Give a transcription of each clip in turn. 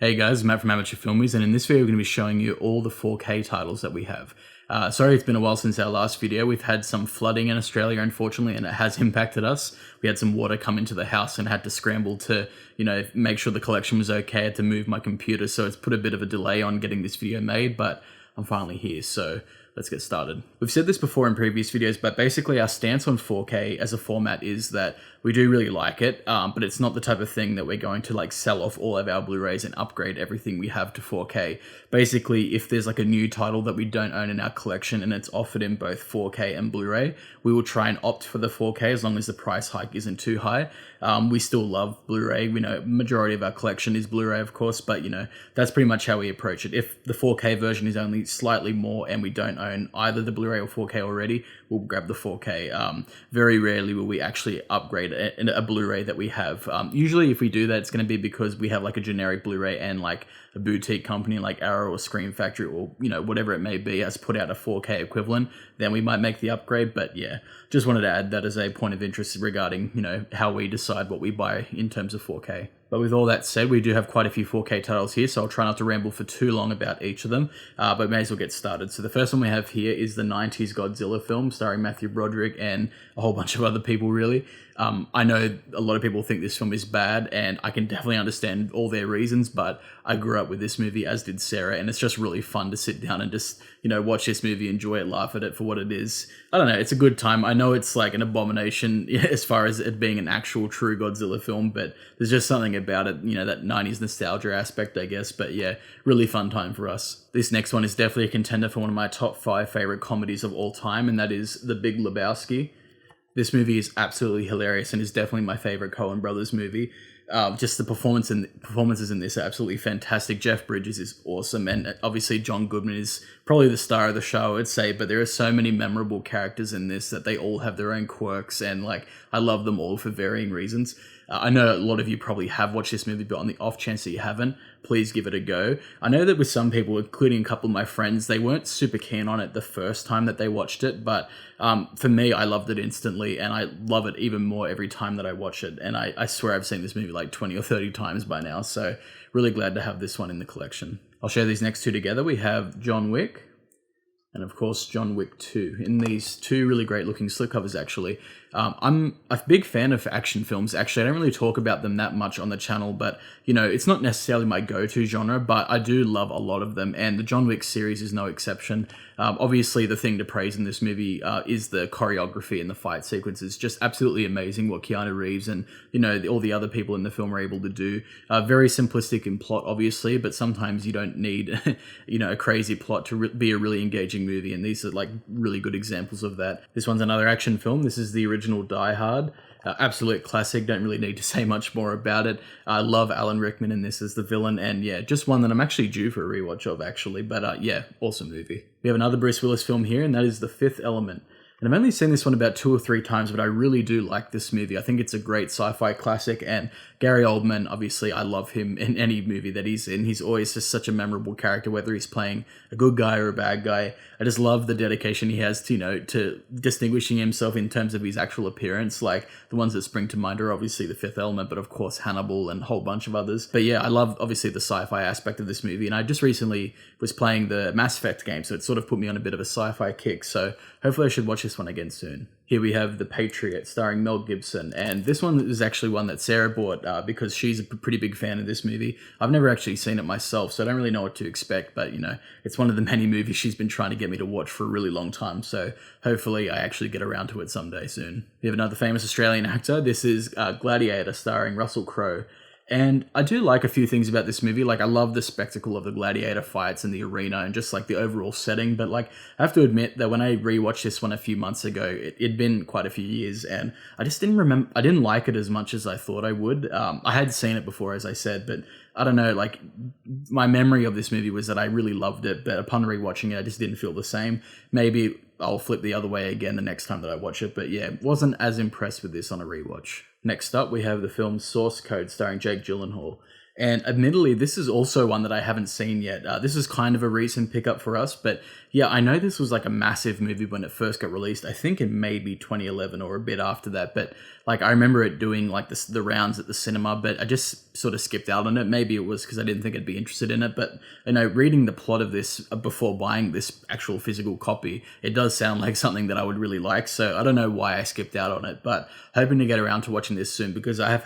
Hey guys, Matt from Amateur Filmies, and in this video we're going to be showing you all the 4K titles that we have. Sorry it's been a while since our last video. We've had some flooding in Australia, unfortunately, and it has impacted us. We had some water come into the house and had to scramble to, make sure the collection was okay. I had to move my computer, so it's put a bit of a delay on getting this video made, but I'm finally here, so let's get started. We've said this before in previous videos, but basically our stance on 4K as a format is that we do really like it, but it's not the type of thing that we're going to sell off all of our Blu-rays and upgrade everything we have to 4K. Basically, if there's a new title that we don't own in our collection and it's offered in both 4K and Blu-ray, we will try and opt for the 4K as long as the price hike isn't too high. We still love Blu-ray. We know majority of our collection is Blu-ray, of course, but that's pretty much how we approach it. If the 4K version is only slightly more and we don't own either the Blu-ray or 4K already, we'll grab the 4K. Very rarely will we actually upgrade a Blu-ray that we have. Usually if we do that, it's going to be because we have a generic Blu-ray and a boutique company like Arrow or Screen Factory or whatever it may be has put out a 4K equivalent, then we might make the upgrade. But yeah, just wanted to add that as a point of interest regarding how we decide what we buy in terms of 4K. But with all that said, we do have quite a few 4K titles here, so I'll try not to ramble for too long about each of them, but may as well get started. So the first one we have here is the 90s Godzilla film starring Matthew Broderick and a whole bunch of other people, really. I know a lot of people think this film is bad, and I can definitely understand all their reasons, but I grew up with this movie, as did Sarah, and it's just really fun to sit down and just, watch this movie, enjoy it, laugh at it for what it is. I don't know, it's a good time. I know it's an abomination as far as it being an actual true Godzilla film, but there's just something about it, that 90s nostalgia aspect, I guess. But yeah, really fun time for us. This next one is definitely a contender for one of my top 5 favorite comedies of all time, and that is The Big Lebowski. This movie is absolutely hilarious and is definitely my favorite Coen Brothers movie. Just the performances in this are absolutely fantastic. Jeff Bridges is awesome, and obviously John Goodman is probably the star of the show, I would say, but there are so many memorable characters in this that they all have their own quirks, and I love them all for varying reasons. I know a lot of you probably have watched this movie, but on the off chance that you haven't, please give it a go. I know that with some people, including a couple of my friends, they weren't super keen on it the first time that they watched it, but for me, I loved it instantly, and I love it even more every time that I watch it, and I swear I've seen this movie 20 or 30 times by now, so really glad to have this one in the collection. I'll share these next two together. We have John Wick, and of course John Wick 2, in these two really great looking slipcovers actually. I'm a big fan of action films. Actually, I don't really talk about them that much on the channel, but it's not necessarily my go-to genre, but I do love a lot of them, and the John Wick series is no exception. Obviously, the thing to praise in this movie is the choreography and the fight sequences. Just absolutely amazing what Keanu Reeves and all the other people in the film are able to do. Very simplistic in plot, obviously, but sometimes you don't need a crazy plot to be a really engaging movie, and these are really good examples of that. This one's another action film. This is the original Die Hard. Absolute classic, don't really need to say much more about it. I love Alan Rickman in this as the villain, and yeah, just one that I'm actually due for a rewatch of actually, but yeah, awesome movie. We have another Bruce Willis film here, and that is The Fifth Element. And I've only seen this one about 2 or 3 times, but I really do like this movie. I think it's a great sci-fi classic, and Gary Oldman, obviously, I love him in any movie that he's in. He's always just such a memorable character, whether he's playing a good guy or a bad guy. I just love the dedication he has to, to distinguishing himself in terms of his actual appearance. The ones that spring to mind are obviously The Fifth Element, but of course Hannibal and a whole bunch of others. But yeah, I love obviously the sci-fi aspect of this movie, and I just recently was playing the Mass Effect game, so it sort of put me on a bit of a sci-fi kick, so hopefully I should watch this one again soon. Here we have The Patriot, starring Mel Gibson, and this one is actually one that Sarah bought because she's a pretty big fan of this movie. I've never actually seen it myself, so I don't really know what to expect, but it's one of the many movies she's been trying to get me to watch for a really long time, so hopefully I actually get around to it someday soon. We have another famous Australian actor. This is Gladiator, starring Russell Crowe. And I do like a few things about this movie. I love the spectacle of the gladiator fights in the arena and just the overall setting. But I have to admit that when I rewatched this one a few months ago, it'd been quite a few years, and I just I didn't like it as much as I thought I would. I had seen it before, as I said, but I don't know, my memory of this movie was that I really loved it, but upon rewatching it, I just didn't feel the same. Maybe I'll flip the other way again the next time that I watch it, but yeah, wasn't as impressed with this on a rewatch. Next up, we have the film Source Code, starring Jake Gyllenhaal. And admittedly, this is also one that I haven't seen yet. This is kind of a recent pickup for us, but yeah, I know this was like a massive movie when it first got released. I think in maybe 2011 or a bit after that, but like I remember it doing like the rounds at the cinema, but I just sort of skipped out on it. Maybe it was because I didn't think I'd be interested in it, but you know, reading the plot of this before buying this actual physical copy, it does sound like something that I would really like. So I don't know why I skipped out on it, but hoping to get around to watching this soon because I have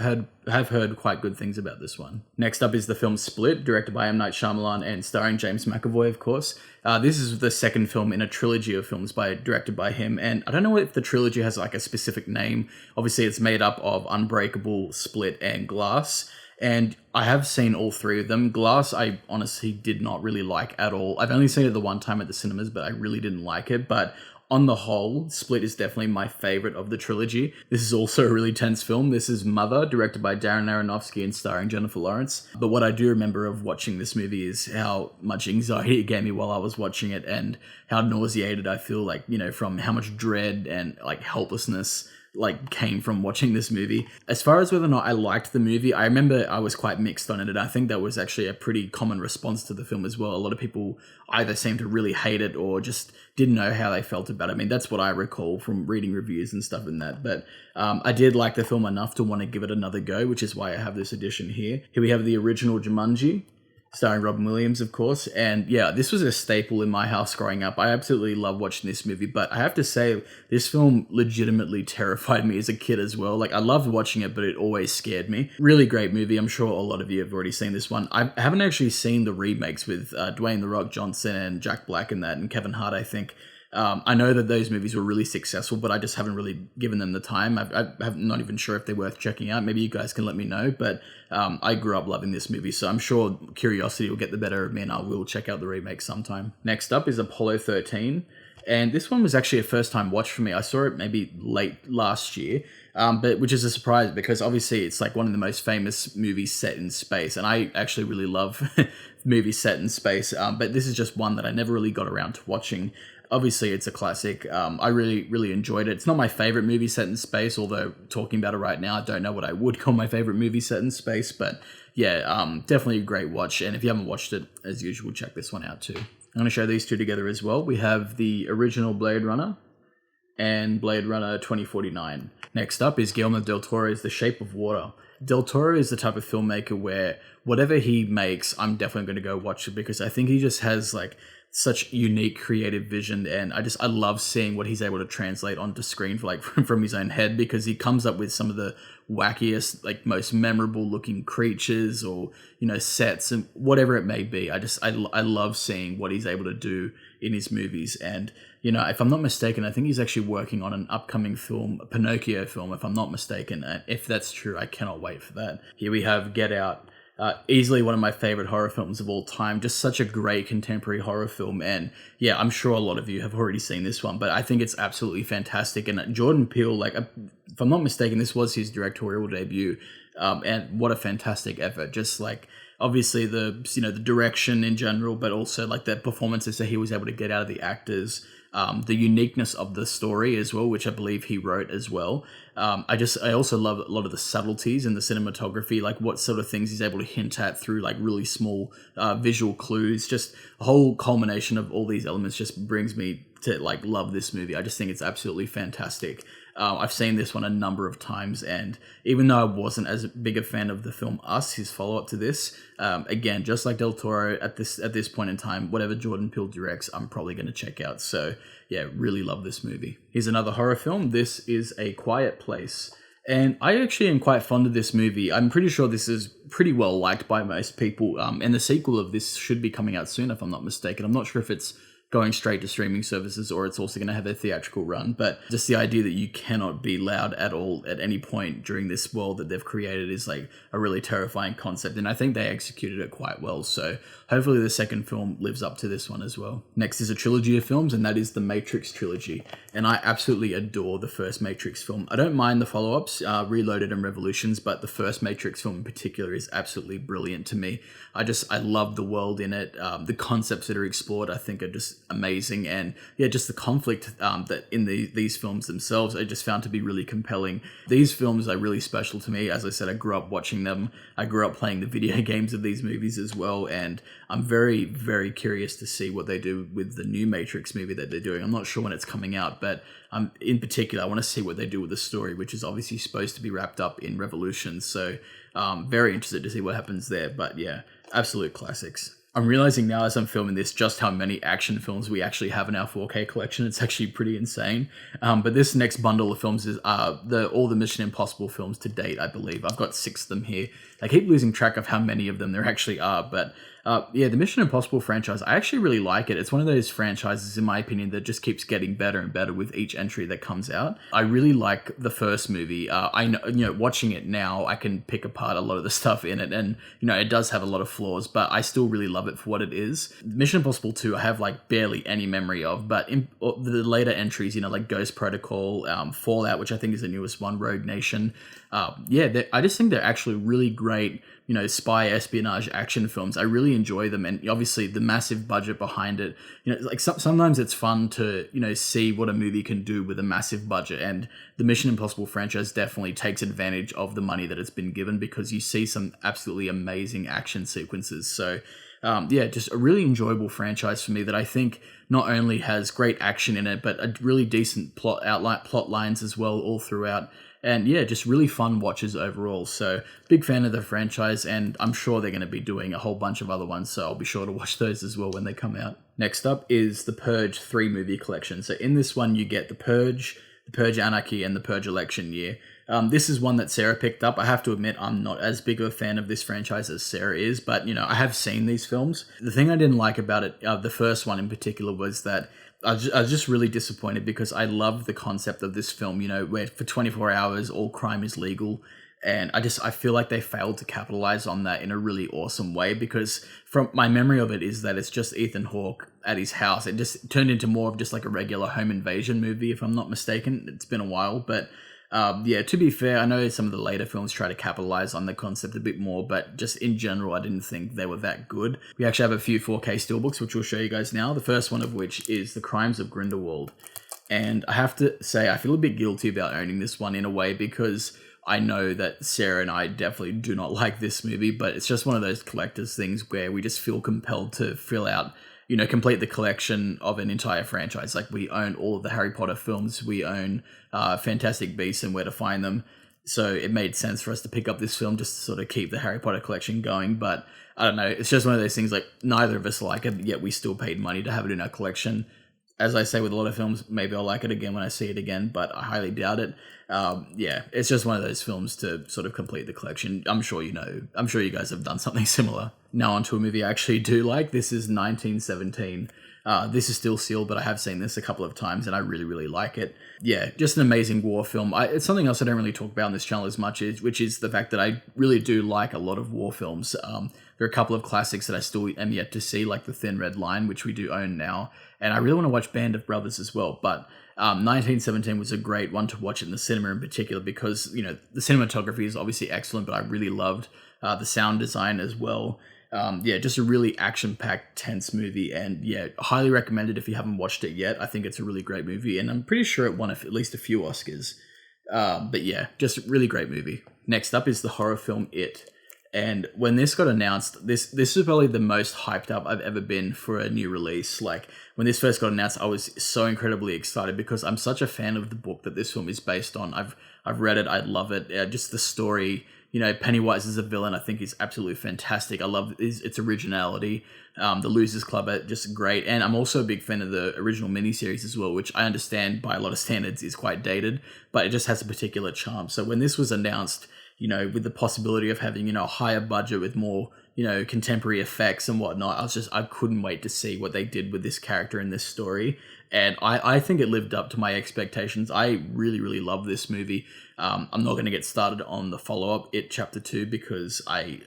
heard quite good things about this one. Next up is the film Split, directed by M. Night Shyamalan and starring James McAvoy, of course. This is the second film in a trilogy of films directed by him, and I don't know if the trilogy has like a specific name. Obviously, it's made up of Unbreakable, Split, and Glass, and I have seen all three of them. Glass, I honestly did not really like at all. I've only seen it the one time at the cinemas, but I really didn't like it, but on the whole, Split is definitely my favorite of the trilogy. This is also a really tense film. This is Mother, directed by Darren Aronofsky and starring Jennifer Lawrence. But what I do remember of watching this movie is how much anxiety it gave me while I was watching it and how nauseated I feel, like, you know, from how much dread and like helplessness like came from watching this movie. As far as whether or not I liked the movie, I remember I was quite mixed on it, and I think that was actually a pretty common response to the film as well. A lot of people either seemed to really hate it or just didn't know how they felt about it. I mean, that's what I recall from reading reviews and stuff in that, but I did like the film enough to want to give it another go, which is why I have this edition here. Here we have the original Jumanji, starring Robin Williams, of course. And yeah, this was a staple in my house growing up. I absolutely love watching this movie, but I have to say, this film legitimately terrified me as a kid as well. Like, I loved watching it, but it always scared me. Really great movie. I'm sure a lot of you have already seen this one. I haven't actually seen the remakes with Dwayne "The Rock" Johnson and Jack Black in that, and Kevin Hart, I think. I know that those movies were really successful, but I just haven't really given them the time. I'm not even sure if they're worth checking out. Maybe you guys can let me know, but I grew up loving this movie, so I'm sure curiosity will get the better of me and I will check out the remake sometime. Next up is Apollo 13, and this one was actually a first-time watch for me. I saw it maybe late last year, but which is a surprise because obviously it's like one of the most famous movies set in space, and I actually really love movies set in space, but this is just one that I never really got around to watching. Obviously, it's a classic. I really, really enjoyed it. It's not my favorite movie set in space, although talking about it right now, I don't know what I would call my favorite movie set in space. But yeah, definitely a great watch. And if you haven't watched it, as usual, check this one out too. I'm going to show these two together as well. We have the original Blade Runner and Blade Runner 2049. Next up is Guillermo del Toro's The Shape of Water. Del Toro is the type of filmmaker where whatever he makes, I'm definitely going to go watch it because I think he just has like such unique creative vision, and I love seeing what he's able to translate onto screen for like from his own head, because he comes up with some of the wackiest, like most memorable looking creatures or, you know, sets and whatever it may be. I love seeing what he's able to do in his movies. And, you know, if I'm not mistaken, I think he's actually working on an upcoming film, a Pinocchio film, if I'm not mistaken. If that's true, I cannot wait for that. Here we have Get Out. Easily one of my favorite horror films of all time. Just such a great contemporary horror film. And yeah, I'm sure a lot of you have already seen this one, but I think it's absolutely fantastic. And Jordan Peele, like, if I'm not mistaken, this was his directorial debut. And what a fantastic effort. Just like, obviously the direction in general, but also like the performances that he was able to get out of the actors. The uniqueness of the story as well, which I believe he wrote as well. I also love a lot of the subtleties in the cinematography, like what sort of things he's able to hint at through like really small visual clues. Just a whole culmination of all these elements just brings me to like love this movie. I just think it's absolutely fantastic. I've seen this one a number of times, and even though I wasn't as big a fan of the film Us, his follow-up to this, again, just like Del Toro at this point in time, whatever Jordan Peele directs, I'm probably going to check out. So yeah, really love this movie. Here's another horror film. This is A Quiet Place. And I actually am quite fond of this movie. I'm pretty sure this is pretty well liked by most people. And the sequel of this should be coming out soon, if I'm not mistaken. I'm not sure if it's going straight to streaming services or it's also going to have a theatrical run, but just the idea that you cannot be loud at all at any point during this world that they've created is like a really terrifying concept, and I think they executed it quite well. So hopefully the second film lives up to this one as well. Next is a trilogy of films, and that is the Matrix trilogy, and I absolutely adore the first Matrix film. I don't mind the follow-ups, Reloaded and Revolutions, but the first Matrix film in particular is absolutely brilliant to me. I love the world in it. The concepts that are explored, I think, are just amazing. And yeah, just the conflict that in these films themselves, I just found to be really compelling. These films are really special to me. As I said, I grew up watching them. I grew up playing the video games of these movies as well. And I'm very, very curious to see what they do with the new Matrix movie that they're doing. I'm not sure when it's coming out, but in particular, I want to see what they do with the story, which is obviously supposed to be wrapped up in Revolution. So very interested to see what happens there. But yeah, absolute classics. I'm realizing now as I'm filming this just how many action films we actually have in our 4K collection. It's actually pretty insane. But this next bundle of films is all the Mission Impossible films to date, I believe. I've got 6 of them here. I keep losing track of how many of them there actually are, but yeah, the Mission Impossible franchise, I actually really like it. It's one of those franchises, in my opinion, that just keeps getting better and better with each entry that comes out. I really like the first movie. I know, watching it now, I can pick apart a lot of the stuff in it, and it does have a lot of flaws, but I still really love it for what it is. Mission Impossible 2, I have like barely any memory of, but in the later entries, like Ghost Protocol, Fallout, which I think is the newest one, Rogue Nation. Yeah, I just think they're actually really great, spy espionage action films. I really enjoy them, and obviously the massive budget behind it. Like sometimes it's fun to see what a movie can do with a massive budget, and the Mission Impossible franchise definitely takes advantage of the money that it's been given, because you see some absolutely amazing action sequences. So yeah, just a really enjoyable franchise for me that I think not only has great action in it, but a really decent plot lines as well all throughout. And yeah, just really fun watches overall. So big fan of the franchise, and I'm sure they're going to be doing a whole bunch of other ones, so I'll be sure to watch those as well when they come out. Next up is the Purge 3 movie collection. So in this one, you get the Purge Anarchy, and the Purge Election Year. This is one that Sarah picked up. I have to admit, I'm not as big of a fan of this franchise as Sarah is, but I have seen these films. The thing I didn't like about it, the first one in particular, was that I was just really disappointed, because I love the concept of this film, where for 24 hours, all crime is legal. And I feel like they failed to capitalize on that in a really awesome way, because from my memory of it is that it's just Ethan Hawke at his house. It just turned into more of just like a regular home invasion movie, if I'm not mistaken. It's been a while, but yeah, to be fair, I know some of the later films try to capitalize on the concept a bit more, but just in general, I didn't think they were that good. We actually have a few 4K Steelbooks, which we'll show you guys now. The first one of which is The Crimes of Grindelwald. And I have to say, I feel a bit guilty about owning this one in a way, because I know that Sarah and I definitely do not like this movie, but it's just one of those collector's things where we just feel compelled to fill out, complete the collection of an entire franchise. Like, we own all of the Harry Potter films, we own Fantastic Beasts and Where to Find Them. So it made sense for us to pick up this film just to sort of keep the Harry Potter collection going. But I don't know, it's just one of those things, like, neither of us like it, yet we still paid money to have it in our collection. As I say with a lot of films, maybe I'll like it again when I see it again, but I highly doubt it. Yeah, it's just one of those films to sort of complete the collection. I'm sure you guys have done something similar. Now onto a movie I actually do like. This is 1917. This is still sealed, but I have seen this a couple of times, and I really, really like it. Yeah, just an amazing war film. It's something else I don't really talk about on this channel as much, which is the fact that I really do like a lot of war films. There are a couple of classics that I still am yet to see, like The Thin Red Line, which we do own now, and I really want to watch Band of Brothers as well. But 1917 was a great one to watch in the cinema in particular, because the cinematography is obviously excellent, but I really loved the sound design as well. Yeah, just a really action-packed, tense movie, and yeah, highly recommended if you haven't watched it yet. I think it's a really great movie, and I'm pretty sure it won at least a few Oscars. But yeah, just a really great movie. Next up is the horror film It. And when this got announced, this is probably the most hyped up I've ever been for a new release. Like, when this first got announced, I was so incredibly excited, because I'm such a fan of the book that this film is based on. I've read it, I love it. Just the story, Pennywise as a villain, I think is absolutely fantastic. I love its originality. The Losers Club are just great. And I'm also a big fan of the original miniseries as well, which I understand by a lot of standards is quite dated, but it just has a particular charm. So when this was announced, with the possibility of having, a higher budget with more, contemporary effects and whatnot, I couldn't wait to see what they did with this character in this story. And I think it lived up to my expectations. I really, really love this movie. I'm not going to get started on the follow-up, It Chapter 2, because I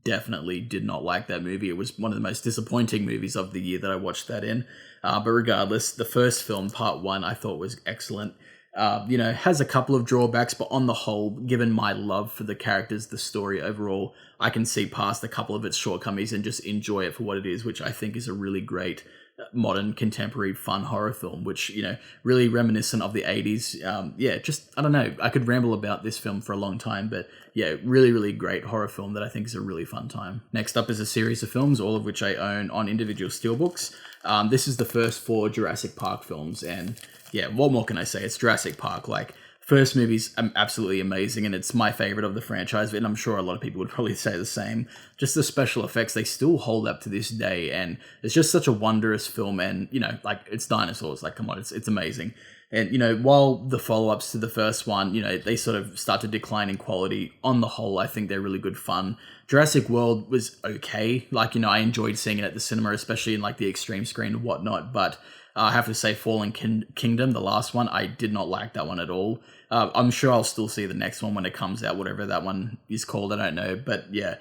definitely did not like that movie. It was one of the most disappointing movies of the year that I watched that in. But regardless, the first film, Part 1, I thought was excellent. Has a couple of drawbacks, but on the whole, given my love for the characters, the story overall, I can see past a couple of its shortcomings and just enjoy it for what it is, which I think is a really great modern contemporary fun horror film, which, you know, really reminiscent of the 80s. Just, I don't know, I could ramble about this film for a long time, but yeah, really, really great horror film that I think is a really fun time. Next up is a series of films, all of which I own on individual steelbooks. This is the first 4 Jurassic Park films, and yeah, what more can I say? It's Jurassic Park. Like, first movie's absolutely amazing, and it's my favorite of the franchise, and I'm sure a lot of people would probably say the same. Just the special effects, they still hold up to this day, and it's just such a wondrous film, and, you know, like, it's dinosaurs, like, come on, it's amazing. And, you know, while the follow-ups to the first one, you know, they sort of start to decline in quality, on the whole, I think they're really good fun. Jurassic World was okay. Like, you know, I enjoyed seeing it at the cinema, especially in, like, the extreme screen and whatnot, but I have to say Fallen Kingdom, the last one, I did not like that one at all. I'm sure I'll still see the next one when it comes out, whatever that one is called, I don't know. But yeah,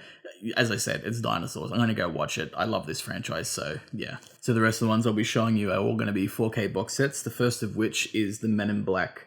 as I said, it's dinosaurs. I'm going to go watch it. I love this franchise, so yeah. So the rest of the ones I'll be showing you are all going to be 4K box sets, the first of which is the Men in Black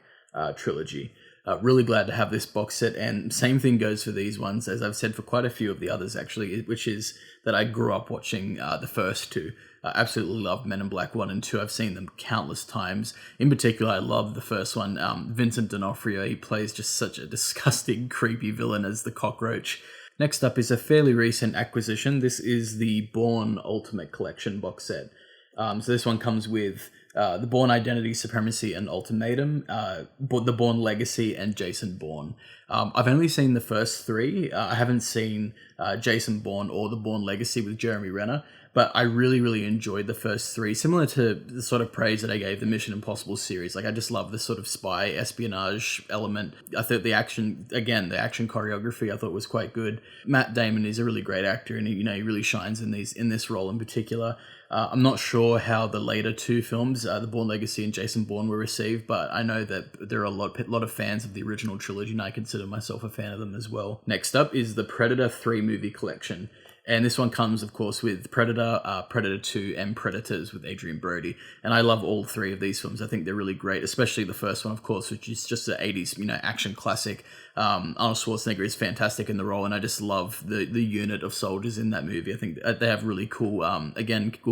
trilogy. Really glad to have this box set, and same thing goes for these ones, as I've said for quite a few of the others actually, which is that I grew up watching the first two. I absolutely love Men in Black 1 and 2. I've seen them countless times. In particular, I love the first one. Vincent D'Onofrio, he plays just such a disgusting, creepy villain as the cockroach. Next up is a fairly recent acquisition. This is the Bourne Ultimate Collection box set. So this one comes with the Bourne Identity, Supremacy, and Ultimatum, the Bourne Legacy, and Jason Bourne. I've only seen the first 3. I haven't seen Jason Bourne or the Bourne Legacy with Jeremy Renner, but I really, really enjoyed the first 3, similar to the sort of praise that I gave the Mission Impossible series. Like, I just love the sort of spy espionage element. I thought the action choreography I thought was quite good. Matt Damon is a really great actor, and he really shines in this role in particular. I'm not sure how the later 2 films, the Bourne Legacy and Jason Bourne, were received, but I know that there are a lot of fans of the original trilogy, and I consider myself a fan of them as well. Next up is the Predator 3 movie collection. And this one comes, of course, with Predator, Predator 2, and Predators with Adrian Brody. And I love all 3 of these films. I think they're really great, especially the first one, of course, which is just an 80s, action classic. Arnold Schwarzenegger is fantastic in the role, and I just love the unit of soldiers in that movie. I think they have really cool,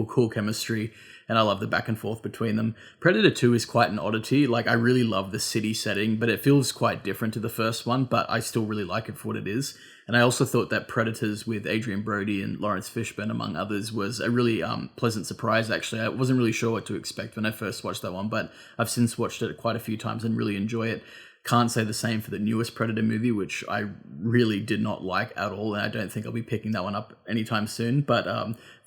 cool chemistry, and I love the back and forth between them. Predator 2 is quite an oddity. Like, I really love the city setting, but it feels quite different to the first one, but I still really like it for what it is. And I also thought that Predators with Adrian Brody and Lawrence Fishburne, among others, was a really pleasant surprise, actually. I wasn't really sure what to expect when I first watched that one, but I've since watched it quite a few times and really enjoy it. Can't say the same for the newest Predator movie, which I really did not like at all, and I don't think I'll be picking that one up anytime soon, but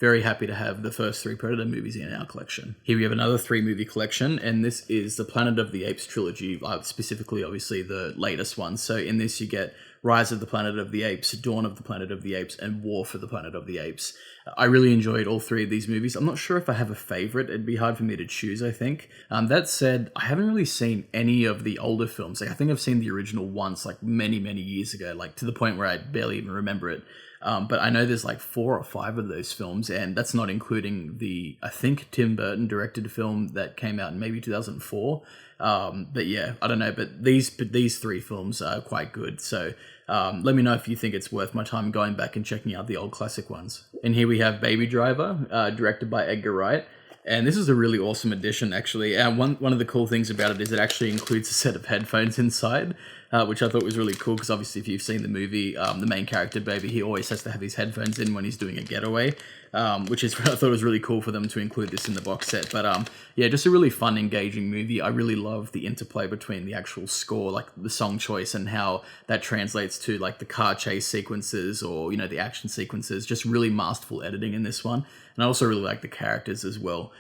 very happy to have the first 3 Predator movies in our collection. Here we have another 3-movie collection, and this is the Planet of the Apes trilogy, specifically, obviously, the latest one. So in this, you get Rise of the Planet of the Apes, Dawn of the Planet of the Apes, and War for the Planet of the Apes. I really enjoyed all 3 of these movies. I'm not sure if I have a favorite. It'd be hard for me to choose, I think. That said, I haven't really seen any of the older films. Like, I think I've seen the original once, like, many, many years ago, like, to the point where I barely even remember it. But I know there's like 4 or 5 of those films, and that's not including the, I think, Tim Burton directed film that came out in maybe 2004. But yeah, I don't know. But these 3 films are quite good. So let me know if you think it's worth my time going back and checking out the old classic ones. And here we have Baby Driver, directed by Edgar Wright. And this is a really awesome addition, actually. One of the cool things about it is it actually includes a set of headphones inside, which I thought was really cool, because obviously if you've seen the movie, the main character, Baby, he always has to have his headphones in when he's doing a getaway, which is I thought was really cool for them to include this in the box set. But yeah, just a really fun, engaging movie. I really love the interplay between the actual score, like the song choice, and how that translates to like the car chase sequences or, the action sequences. Just really masterful editing in this one. And I also really like the characters as well.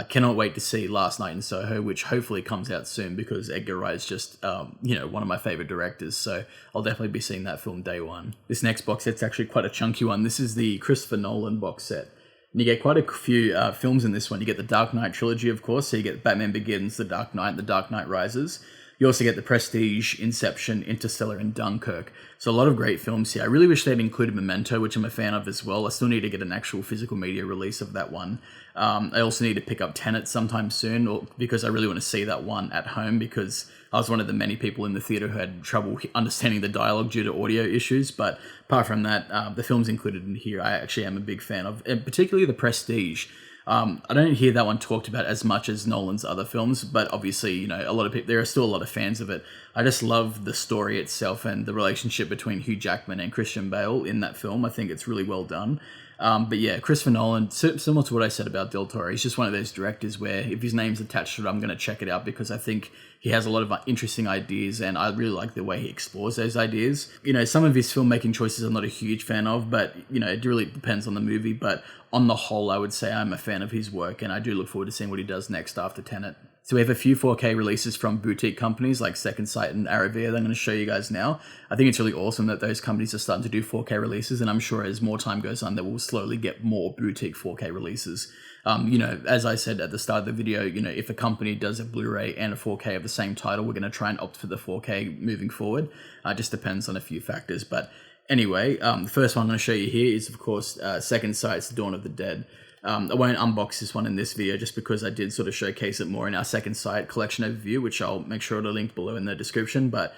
Cannot wait to see Last Night in Soho, which hopefully comes out soon, because Edgar Wright is just, one of my favorite directors. So I'll definitely be seeing that film day one. This next box set's actually quite a chunky one. This is the Christopher Nolan box set. And you get quite a few films in this one. You get the Dark Knight trilogy, of course. So you get Batman Begins, The Dark Knight, The Dark Knight Rises. You also get The Prestige, Inception, Interstellar, and Dunkirk. So a lot of great films here. I really wish they'd included Memento, which I'm a fan of as well. I still need to get an actual physical media release of that one. I also need to pick up Tenet sometime soon, because I really want to see that one at home, because I was one of the many people in the theater who had trouble understanding the dialogue due to audio issues. But apart from that, the films included in here, I actually am a big fan of, and particularly The Prestige. I don't hear that one talked about as much as Nolan's other films, but obviously, you know, a lot of people, there are still a lot of fans of it. I just love the story itself and the relationship between Hugh Jackman and Christian Bale in that film. I think it's really well done. But yeah, Christopher Nolan, similar to what I said about Del Toro, he's just one of those directors where if his name's attached to it, I'm going to check it out because I think he has a lot of interesting ideas and I really like the way he explores those ideas. You know, some of his filmmaking choices I'm not a huge fan of, but, you know, it really depends on the movie. But on the whole, I would say I'm a fan of his work and I do look forward to seeing what he does next after Tenet. So we have a few 4K releases from boutique companies like Second Sight and Aravia that I'm going to show you guys now. I think it's really awesome that those companies are starting to do 4K releases, and I'm sure as more time goes on, that we'll slowly get more boutique 4K releases. You know, as I said at the start of the video, you know, if a company does a Blu-ray and a 4K of the same title, we're going to try and opt for the 4K moving forward. Just depends on a few factors. But anyway, the first one I'm going to show you here is, of course, Second Sight's Dawn of the Dead. I won't unbox this one in this video just because I did sort of showcase it more in our Second Sight collection overview, which I'll make sure to link below in the description, but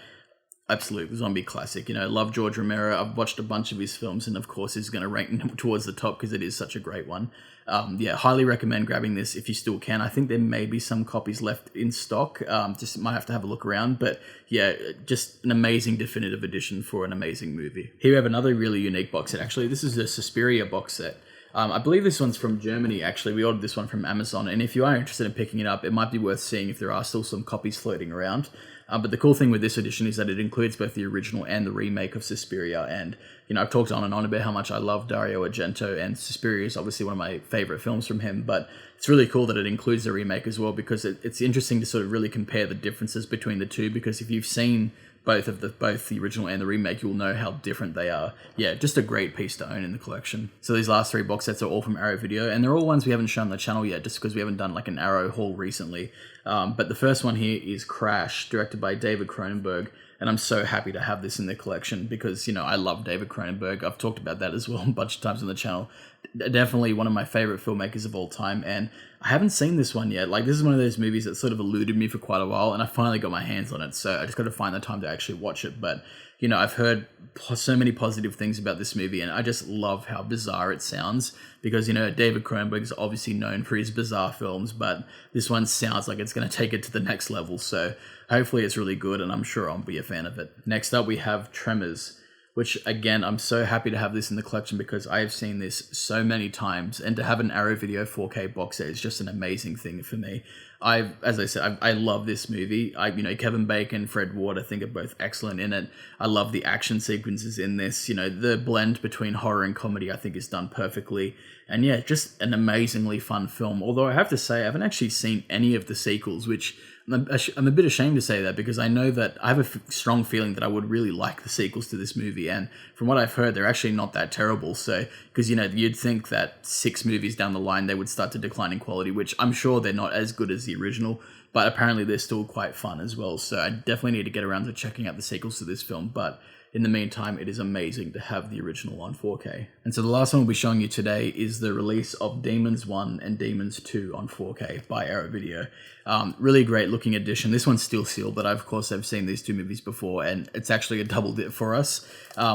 absolute zombie classic. You know, love George Romero. I've watched a bunch of his films and of course is going to rank towards the top because it is such a great one. Yeah, highly recommend grabbing this if you still can. I think there may be some copies left in stock. Just might have to have a look around, but yeah, just an amazing definitive edition for an amazing movie. Here we have another really unique box set. Actually, this is the Suspiria box set. I believe this one's from Germany, actually. We ordered this one from Amazon, and if you are interested in picking it up, it might be worth seeing if there are still some copies floating around. But the cool thing with this edition is that it includes both the original and the remake of Suspiria, and, you know, I've talked on and on about how much I love Dario Argento, and Suspiria is obviously one of my favorite films from him, but it's really cool that it includes the remake as well, because it's interesting to sort of really compare the differences between the two, because if you've seen both the original and the remake, you'll know how different they are. Yeah, just a great piece to own in the collection. So these last three box sets are all from Arrow Video, and they're all ones we haven't shown on the channel yet, just because we haven't done like an Arrow haul recently. But the first one here is Crash, directed by David Cronenberg, and I'm so happy to have this in the collection because, you know, I love David Cronenberg. I've talked about that as well a bunch of times on the channel. Definitely one of my favorite filmmakers of all time, and I haven't seen this one yet. Like, this is one of those movies that sort of eluded me for quite a while, and I finally got my hands on it, so I just got to find the time to actually watch it. But, you know, I've heard so many positive things about this movie, and I just love how bizarre it sounds, because, you know, David Cronenberg is obviously known for his bizarre films, but this one sounds like it's going to take it to the next level, so hopefully it's really good, and I'm sure I'll be a fan of it. Next up, we have Tremors, which, again, I'm so happy to have this in the collection because I have seen this so many times, and to have an Arrow Video 4K box set is just an amazing thing for me. As I said, I love this movie. You know, Kevin Bacon, Fred Ward, I think are both excellent in it. I love the action sequences in this. You know, the blend between horror and comedy I think is done perfectly. And yeah, just an amazingly fun film. Although I have to say, I haven't actually seen any of the sequels, which I'm a bit ashamed to say that because I know that I have a strong feeling that I would really like the sequels to this movie. And from what I've heard, they're actually not that terrible. So, because, you know, you'd think that 6 movies down the line, they would start to decline in quality, which I'm sure they're not as good as the original, but apparently they're still quite fun as well. So I definitely need to get around to checking out the sequels to this film. But in the meantime, it is amazing to have the original on 4K. And so the last one we'll be showing you today is the release of Demons 1 and Demons 2 on 4K by Arrow Video. Really great looking edition. This one's still sealed, but of course I've seen these two movies before, and it's actually a double dip for us.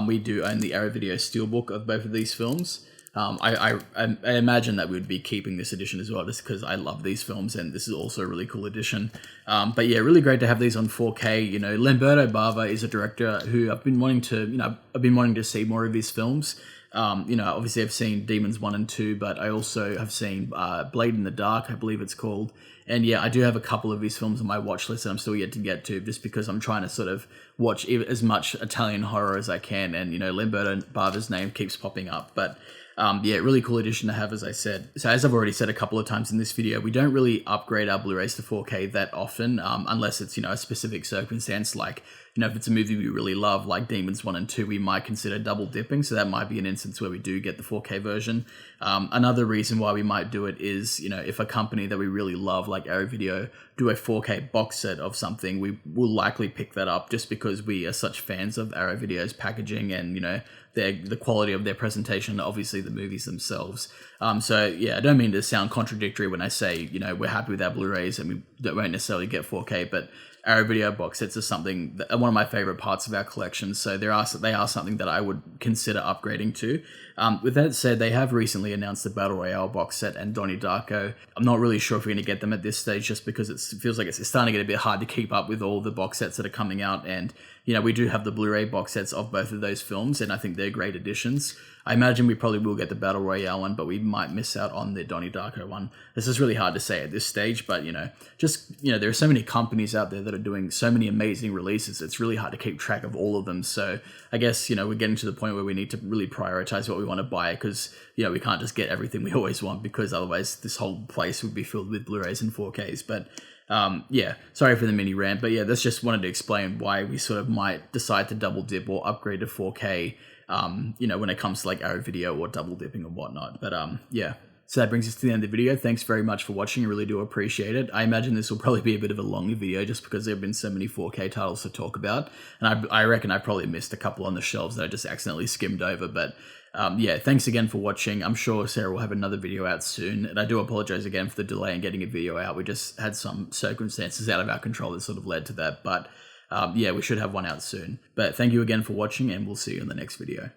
We do own the Arrow Video Steelbook of both of these films. I imagine that we would be keeping this edition as well, just because I love these films, and this is also a really cool edition. But yeah, really great to have these on 4K. You know, Lamberto Bava is a director who I've been wanting to see more of his films. You know, obviously I've seen Demons 1 and 2, but I also have seen Blade in the Dark, I believe it's called. And yeah, I do have a couple of his films on my watch list that I'm still yet to get to, just because I'm trying to sort of watch as much Italian horror as I can. And, you know, Lamberto Bava's name keeps popping up. But yeah, really cool edition to have, as I said. So as I've already said a couple of times in this video, we don't really upgrade our Blu-rays to 4K that often, unless it's, you know, a specific circumstance, like, you know, if it's a movie we really love, like Demons 1 and 2, we might consider double dipping. So that might be an instance where we do get the 4K version. Another reason why we might do it is, you know, if a company that we really love, like Arrow Video, do a 4K box set of something, we will likely pick that up just because we are such fans of Arrow Video's packaging and, you know, the quality of their presentation, obviously the movies themselves. So yeah, I don't mean to sound contradictory when I say, you know, we're happy with our Blu-rays and we won't necessarily get 4K, but Arrow Video box sets are something that, one of my favorite parts of our collection. So they are something that I would consider upgrading to. With that said, they have recently announced the Battle Royale box set and Donnie Darko. I'm not really sure if we're going to get them at this stage, just because it feels like it's starting to get a bit hard to keep up with all the box sets that are coming out. And, you know, we do have the Blu-ray box sets of both of those films, and I think they're great additions. I imagine we probably will get the Battle Royale one, but we might miss out on the Donnie Darko one. This is really hard to say at this stage, but, there are so many companies out there that are doing so many amazing releases. It's really hard to keep track of all of them. So I guess, we're getting to the point where we need to really prioritize what we want to buy, because, we can't just get everything we always want, because otherwise this whole place would be filled with Blu-rays and 4Ks. But sorry for the mini rant, but that's just wanted to explain why we sort of might decide to double dip or upgrade to 4K, when it comes to like Arrow Video or double dipping or whatnot. But so that brings us to the end of the video. Thanks very much for watching. I really do appreciate it. I imagine this will probably be a bit of a longer video, just because there have been so many 4K titles to talk about. And I reckon I probably missed a couple on the shelves that I just accidentally skimmed over. But thanks again for watching. I'm sure Sarah will have another video out soon. And I do apologize again for the delay in getting a video out. We just had some circumstances out of our control that sort of led to that. But we should have one out soon. But thank you again for watching, and we'll see you in the next video.